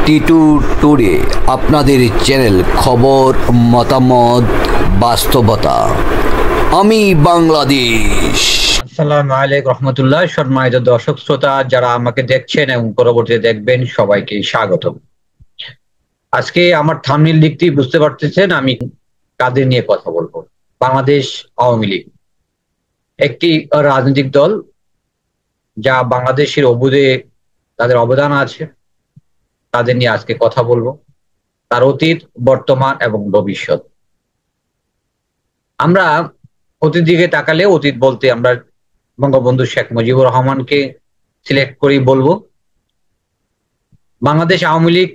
Titu today আপনাদের channel, খবর মতামত বাস্তবতা। আমি বাংলাদেশ। আসসালামু আলাইকুম রহমতুল্লাহ। সম্মানিত দর্শক শ্রোতা যারা আমাকে দেখছেন এবং পরবর্তীতে দেখবেন, সবাইকে স্বাগত। আজকে আমার থাম্বনেইল দিক থেকে বুঝতে পারতেছেন আমি কাদের নিয়ে কথা বলবো। বাংলাদেশ আওয়ামী লীগ একটি রাজনৈতিক দল যা বাংলাদেশের অভ্যুদয়ে তাদের অবদান আছে, তাদের নিয়ে আজকে কথা বলবো। তার অতীত, বর্তমান এবং ভবিষ্যৎ। আমরা অতীত দিকে তাকালে, অতীত বলতে আমরা বঙ্গবন্ধু শেখ মুজিবুর রহমানকে সিলেক্ট করেই বলবো। বাংলাদেশ আওয়ামী লীগ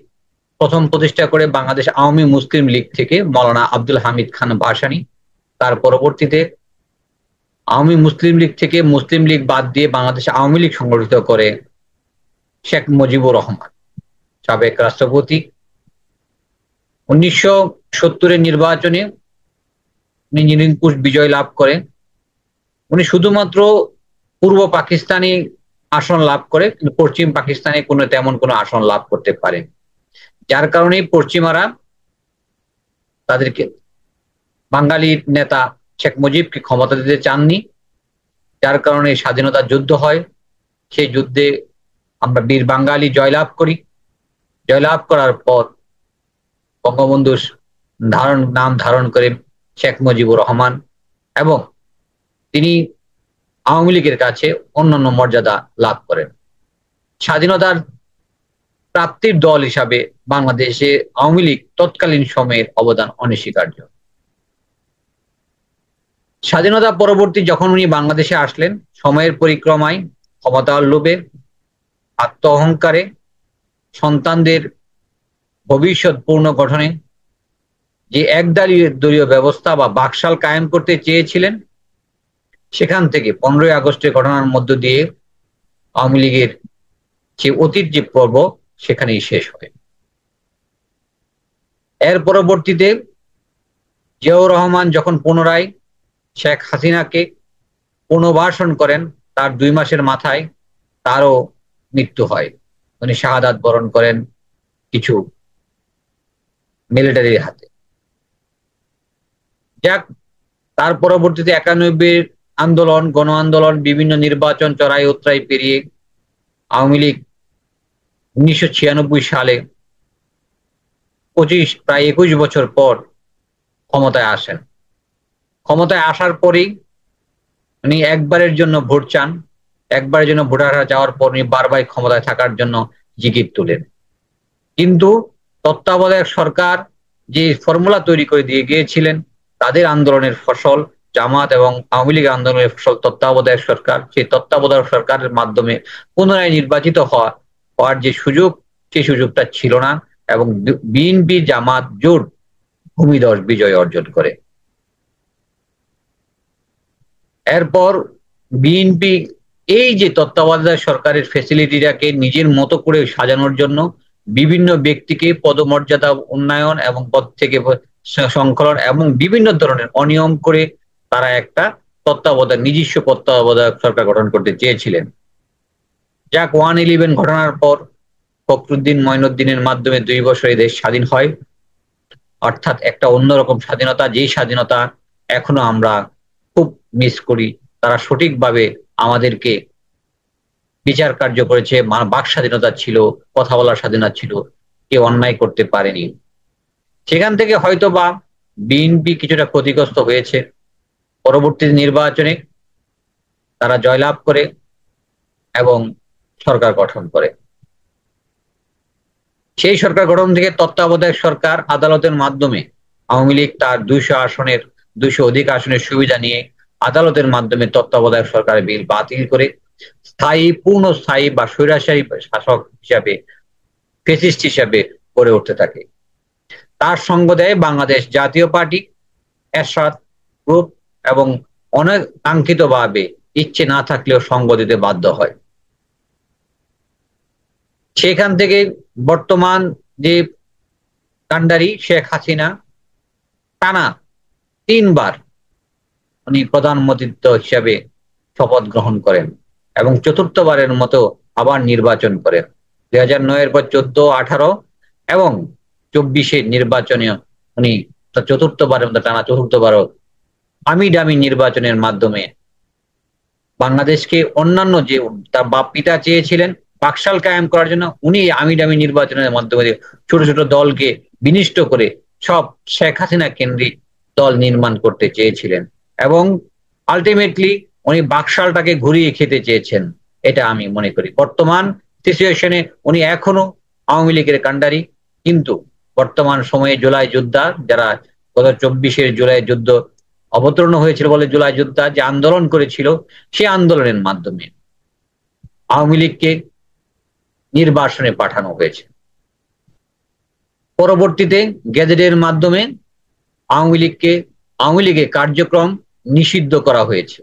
প্রথম প্রতিষ্ঠা করে বাংলাদেশ আওয়ামী মুসলিম লীগ থেকে মাওলানা আব্দুল হামিদ খান ভাসানী। তার পরবর্তীতে আওয়ামী মুসলিম লীগ থেকে মুসলিম লীগ বাদ দিয়ে বাংলাদেশ আওয়ামী লীগ সংগঠিত করে শেখ মুজিবুর রহমান, সাবেক রাষ্ট্রপতি। 1970-এর নির্বাচনে উনি নিরঙ্কুশ বিজয় লাভ করেন। উনি শুধুমাত্র পূর্ব পাকিস্তানি আসন লাভ করে, কিন্তু পশ্চিম পাকিস্তানে তেমন কোনো আসন লাভ করতে পারেন, যার কারণে পশ্চিমারা তাদেরকে বাঙালি নেতা শেখ মুজিবকে ক্ষমতা দিতে চাননি। যার কারণে স্বাধীনতা যুদ্ধ হয়। সেই যুদ্ধে আমরা বীর বাঙালি জয়লাভ করি। জয়লাভ করার পর বঙ্গবন্ধুর নাম ধারণ করে শেখ মুজিবুর রহমান, এবং তিনি আওয়ামী লীগের কাছে অন্যান্য মর্যাদা লাভ করেন। স্বাধীনতার প্রাপ্তির দল হিসাবে বাংলাদেশে আওয়ামী লীগ তৎকালীন সময়ের অবদান অনস্বীকার্য। স্বাধীনতা পরবর্তী যখন উনি বাংলাদেশে আসলেন, সময়ের পরিক্রমায়, ক্ষমতার লোভে, আত্ম অহংকারে, সন্তানদের ভবিষ্যৎ পূর্ণ গঠনে যে দলীয় ব্যবস্থা বা বাকশাল কায়েম করতে চেয়েছিলেন, সেখান থেকে 15ই আগস্টের ঘটনার মধ্য দিয়ে আওয়ামী লীগের যে অতীত যে পর্ব সেখানেই শেষ হয়। এর পরবর্তীতে জিয়াউর রহমান যখন পুনরায় শেখ হাসিনাকে পুনর্বাসন করেন, তার 2 মাসের মাথায় তারও মৃত্যু হয়। উনি শাহাদাত বরণ করেন কিছু মিলিটারির হাতে। যাক, তার পরবর্তীতে 91-এর আন্দোলন, গণ আন্দোলন, বিভিন্ন নির্বাচন চড়াই উতরাই পেরিয়ে আওয়ামী লীগ 1996 সালে প্রায় 21 বছর পর ক্ষমতায় আসেন। ক্ষমতায় আসার পরেই উনি একবারের জন্য ভোট চান। একবারের জন্য ভোটার যাওয়ার পর উনি বারবার ক্ষমতায় থাকার জন্য জিগির তোলেন। কিন্তু তত্ত্বাবধায়ক সরকার যে ফর্মুলা তৈরি করে দিয়ে গিয়েছিলেন, তাদের আন্দোলনের ফসল, জামাত এবং আওয়ামী লীগ আন্দোলনের ফসল তত্ত্বাবধায়ক সরকার, সেই তত্ত্বাবধায়ক সরকারের মাধ্যমে পুনরায় নির্বাচিত হওয়ার যে সুযোগ, সেই সুযোগটা ছিল না, এবং বিএনপি জামাত জোট ভূমিধস বিজয় অর্জন করে। এরপর বিএনপি এই যে তত্ত্বাবধায়ক সরকারের ফ্যাসিলিটিটাকে নিজের মতো করে সাজানোর জন্য বিভিন্ন ব্যক্তিকে পদমর্যাদা উন্নয়ন এবং পদ থেকে সংকলন এবং বিভিন্ন ধরনের অনিয়ম করে তারা একটা নিজস্ব তত্ত্বাবধায়ক সরকার গঠন করতে চেয়েছিলেন। যাক, 1/11 ঘটনার পর ফখরুদ্দিন মঈনুদ্দিনের মাধ্যমে 2 বছরে দেশ স্বাধীন হয়। অর্থাৎ একটা অন্যরকম স্বাধীনতা, যেই স্বাধীনতা এখনো আমরা খুব মিস করি। তারা সঠিকভাবে আমাদেরকে বিচার কার্য করেছে, বাক স্বাধীনতা ছিল, কথা বলার স্বাধীনতা ছিল, কেউ অন্যায় করতে পারেনি। সেখান থেকে হয়তো বা বিএনপি কিছুটা ক্ষতিগ্রস্ত হয়েছে। পরবর্তী নির্বাচনে তারা জয়লাভ করে এবং সরকার গঠন করে। সেই সরকার গঠন থেকে তত্ত্বাবধায়ক সরকার আদালতের মাধ্যমে আওয়ামী লীগ তার 200 অধিক আসনের সুবিধা নিয়ে আদালতের মাধ্যমে তত্ত্বাবধায়ক সরকারের বিল বাতিল করে পূর্ণস্থায়ী বা স্বৈরাচারী শাসক হিসাবে, ফ্যাসিস্ট হিসাবে গড়ে উঠতে থাকে। তার সঙ্গ দেয় বাংলাদেশ জাতীয় পার্টি, এরশাদ গ্রুপ, এবং অনেক কাঙ্ক্ষিতভাবে ইচ্ছে না থাকলেও সঙ্গ দিতে বাধ্য হয়। সেখান থেকে বর্তমান যে কান্ডারি শেখ হাসিনা টানা 3 বার উনি প্রধানমন্ত্রী হিসাবে শপথ গ্রহণ করেন এবং চতুর্থবারের মতো আবার নির্বাচন করেন। 2009-এর পর 14, 18 এবং 24-এর নির্বাচনে উনি চতুর্থবারের মতো টানা চতুর্থবারও আমি দামি নির্বাচনের মাধ্যমে বাংলাদেশকে অন্যান্য যে তার বাপ পিতা চেয়েছিলেন বাকশাল কায়েম করার জন্য, উনি আমি দামি নির্বাচনের মাধ্যমে ছোট ছোট দলকে বিনিষ্ট করে সব শেখ হাসিনা কেন্দ্রিক দল নির্মাণ করতে চেয়েছিলেন এবং আলটিমেটলি উনি বাকশালটাকে ঘুরিয়ে খেতে চেয়েছেন। এটা আমি মনে করি বর্তমান সিচুয়েশনে উনি এখনো আওয়ামী লীগের কাণ্ডারি, কিন্তু বর্তমান সময়ে জুলাই যোদ্ধা যারা গত 24-এর জুলাই যুদ্ধ অবতীর্ণ হয়েছিল বলে জুলাই যোদ্ধা যে আন্দোলন করেছিল, সে আন্দোলনের মাধ্যমে আওয়ামী লীগকে নির্বাসনে পাঠানো হয়েছে। পরবর্তীতে গেজেটের মাধ্যমে আওয়ামী লীগের কার্যক্রম নিষিদ্ধ করা হয়েছে।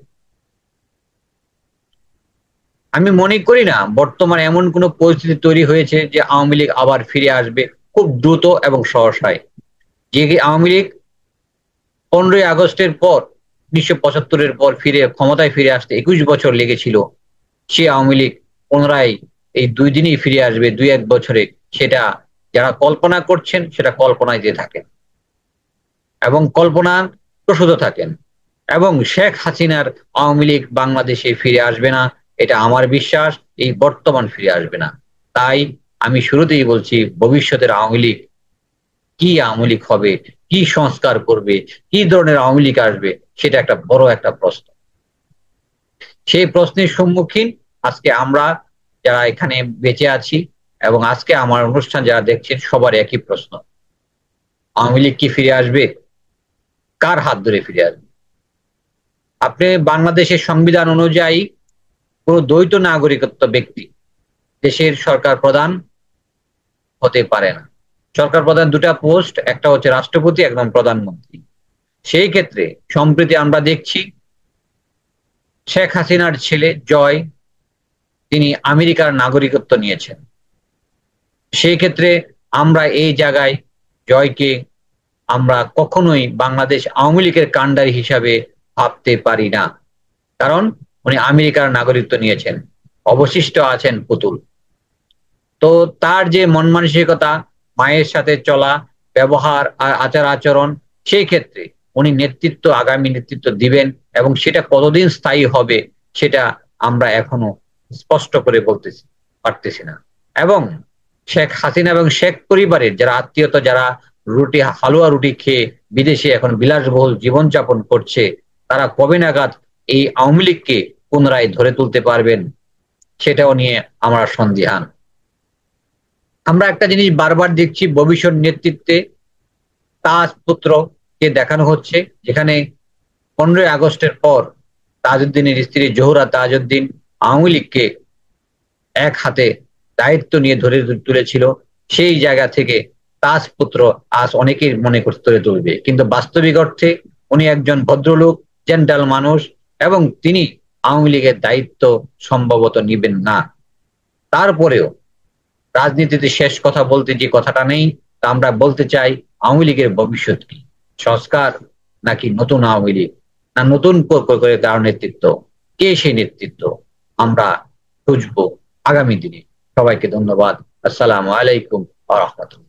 আমি মনে করি না বর্তমানে এমন কোনো পরিস্থিতি তৈরি হয়েছে যে আওয়ামী লীগ আবার ফিরে আসবে খুব দ্রুত এবং সহসায়। যে আওয়ামী লীগ 15ই আগস্টের পর 1975-এর পর ক্ষমতায় ফিরে আসতে 21 বছর লেগেছিল, সে আওয়ামী লীগ পুনরায় এই 2 দিনেই ফিরে আসবে 2-1 বছরে, সেটা যারা কল্পনা করছেন সেটা কল্পনায় যে থাকেন এবং কল্পনার প্রসূত থাকেন। এবং শেখ হাসিনার আওয়ামী লীগ বাংলাদেশে ফিরে আসবে না, এটা আমার বিশ্বাস। এই বর্তমান ফিরে আসবে না। তাই আমি শুরুতেই বলছি ভবিষ্যতের আওয়ামী লীগ কি আওয়ামী লীগ হবে, কি সংস্কার করবে, কি ধরনের আওয়ামী লীগ আসবে, সেটা একটা বড় একটা প্রশ্ন। সেই প্রশ্নের সম্মুখীন আজকে আমরা যারা এখানে বেঁচে আছি এবং আজকে আমার অনুষ্ঠান যারা দেখছেন সবার একই প্রশ্ন, আওয়ামী লীগ কি ফিরে আসবে? কার হাত ধরে ফিরে আসবে? আপনি বাংলাদেশের সংবিধান অনুযায়ী কোন দ্বৈত নাগরিকত্ব ব্যক্তি দেশের সরকার প্রধান হতে পারে না। সরকার প্রধান 2টা পোস্ট, একটা হচ্ছে রাষ্ট্রপতি, একদম প্রধানমন্ত্রী। সেই ক্ষেত্রে সম্প্রতি আমরা দেখছি শেখ হাসিনার ছেলে জয়, তিনি আমেরিকার নাগরিকত্ব নিয়েছেন। সেই ক্ষেত্রে আমরা এই জায়গায় জয়কে আমরা কখনোই বাংলাদেশ আওয়ামী লীগের কাণ্ডারি হিসাবে ভাবতে পারি না, কারণ উনি আমেরিকার নাগরিকত্ব নিয়েছেন। অবশিষ্ট আছেন পুতুল। তো তার যে মন মানসিকতা, মায়ের সাথে চলা, ব্যবহার আর আচার আচরণ, সেই ক্ষেত্রে উনি আগামী নেতৃত্ব দিবেন এবং সেটা কতদিন স্থায়ী হবে সেটা আমরা এখনো স্পষ্ট করে পারতেছি না। এবং শেখ হাসিনা এবং শেখ পরিবারের যারা আত্মীয়তা, যারা হালুয়া রুটি খেয়ে বিদেশে এখন বিলাসবহুল জীবনযাপন করছে, তারা কবে নাগাদ এই আওয়ামী লীগকে পুনরায় ধরে তুলতে পারবেন সেটাও নিয়ে আমরা সন্দিহান। আমরা একটা জিনিস বারবার দেখছি, ভবিষ্যৎ নেতৃত্বে তাজ পুত্রকে দেখানো হচ্ছে, যেখানে 15ই আগস্টের পর তাজউদ্দিনের স্ত্রী জোহরা তাজউদ্দিন আওয়ামী লীগকে এক হাতে দায়িত্ব নিয়ে ধরে তুলেছিল। সেই জায়গা থেকে তাজ পুত্র আজ অনেকেই মনে করতে ধরে তুলবে, কিন্তু বাস্তবিক অর্থে উনি একজন ভদ্রলোক, জেন্টাল মানুষ এবং তিনি আওয়ামী লীগের দায়িত্ব সম্ভবত নিবেন না। তারপরেও রাজনীতিতে শেষ কথা বলতে যে কথাটা নেই, তা আমরা বলতে চাই আওয়ামী লীগের ভবিষ্যৎ কি? সংস্কার নাকি নতুন আওয়ামী লীগ, না নতুন করে কার নেতৃত্ব? কে সেই নেতৃত্ব? আমরা খুঁজবো আগামী দিনে। সবাইকে ধন্যবাদ। আসসালামু আলাইকুম ওয়া রাহমাতুল্লাহ।